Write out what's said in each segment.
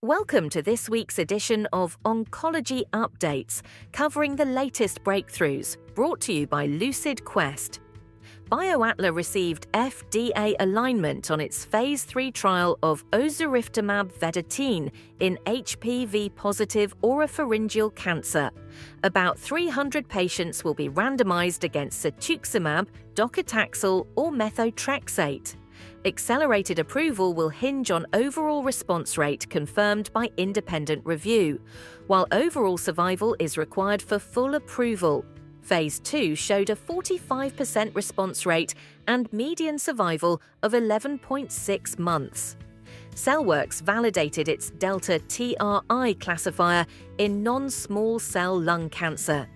Welcome to this week's edition of Oncology Updates, covering the latest breakthroughs, brought to you by Lucid Quest. BioAtla received FDA alignment on its Phase 3 trial of Ozuriftamab vedotin in HPV-positive oropharyngeal cancer. About 300 patients will be randomized against cetuximab, docetaxel, or methotrexate. Accelerated approval will hinge on overall response rate confirmed by independent review, while overall survival is required for full approval. Phase 2 showed a 45% response rate and median survival of 11.6 months. Cellworks validated its ΔTRI classifier in non-small cell lung cancer.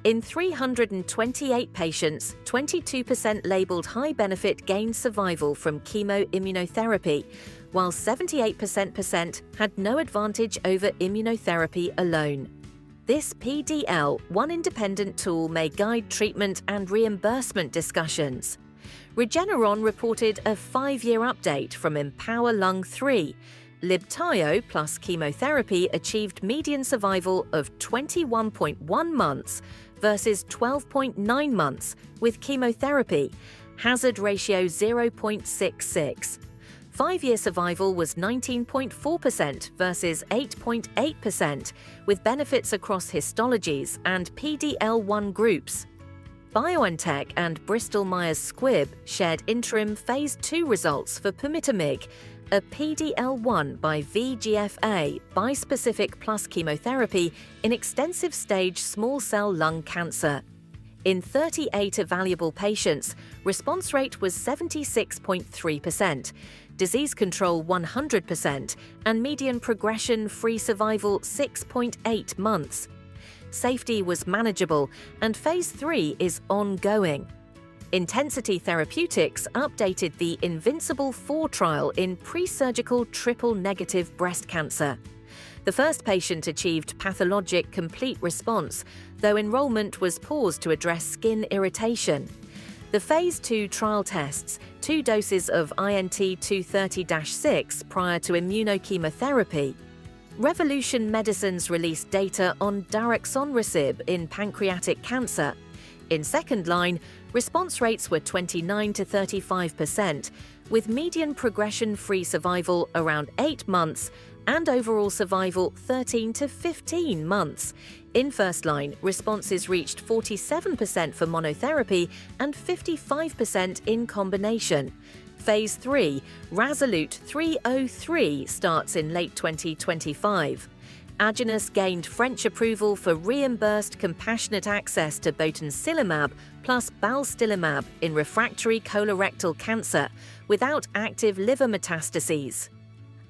In 328 patients, 22% labeled high-benefit gained survival from chemoimmunotherapy, while 78% had no advantage over immunotherapy alone. This PDL, one independent tool, may guide treatment and reimbursement discussions. Regeneron reported a 5-year update from Empower Lung 3. Libtayo plus chemotherapy achieved median survival of 21.1 months versus 12.9 months with chemotherapy, hazard ratio 0.66. 5-year survival was 19.4% versus 8.8%, with benefits across histologies and PDL1 groups. BioNTech and Bristol Myers Squibb shared interim Phase 2 results for pumitamig, a PDL1 by VEGF-A bispecific plus chemotherapy in extensive-stage small cell lung cancer. In 38 evaluable patients, response rate was 76.3%, disease control 100%, and median progression-free survival 6.8 months. Safety was manageable, and Phase 3 is ongoing. Intensity Therapeutics updated the Invincible 4 trial in presurgical triple-negative breast cancer. The first patient achieved pathologic complete response, though enrollment was paused to address skin irritation. The Phase 2 trial tests 2 doses of INT230-6 prior to immunochemotherapy. Revolution Medicines released data on daraxonrasib in pancreatic cancer. In second-line, response rates were 29 to 35%, with median progression-free survival around 8 months and overall survival 13 to 15 months. In first-line, responses reached 47% for monotherapy and 55% in combination. Phase 3, Resolute 303, starts in late 2025. Agenus gained French approval for reimbursed compassionate access to botensilimab plus balstilimab in refractory colorectal cancer without active liver metastases.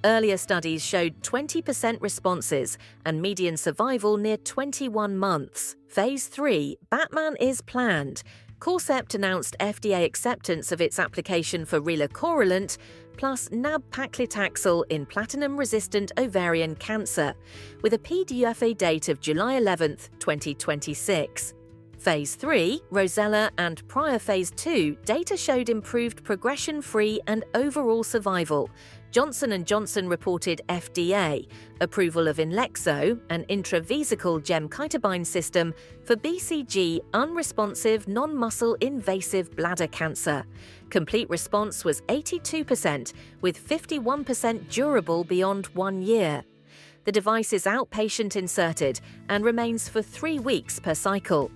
Earlier studies showed 20% responses and median survival near 21 months. Phase 3, Batman is planned. Corcept announced FDA acceptance of its application for relacorilant plus nab-paclitaxel in platinum-resistant ovarian cancer, with a PDUFA date of July 11, 2026. Phase 3, Rosella, and prior Phase 2 data showed improved progression-free and overall survival. Johnson & Johnson reported FDA approval of ENHERTU, an intravesical gemcitabine system for BCG-unresponsive non-muscle invasive bladder cancer. Complete response was 82%, with 51% durable beyond 1 year. The device is outpatient inserted and remains for 3 weeks per cycle.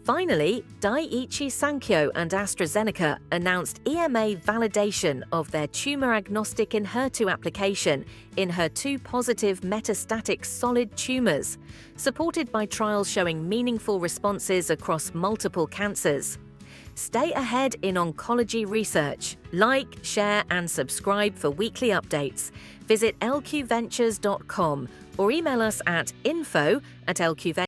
Finally, Daiichi Sankyo and AstraZeneca announced EMA validation of their tumor-agnostic ENHERTU application in HER2-positive metastatic solid tumors, supported by trials showing meaningful responses across multiple cancers. Stay ahead in oncology research. Like, share, and subscribe for weekly updates. Visit lqventures.com or email us at info@lqventures.com.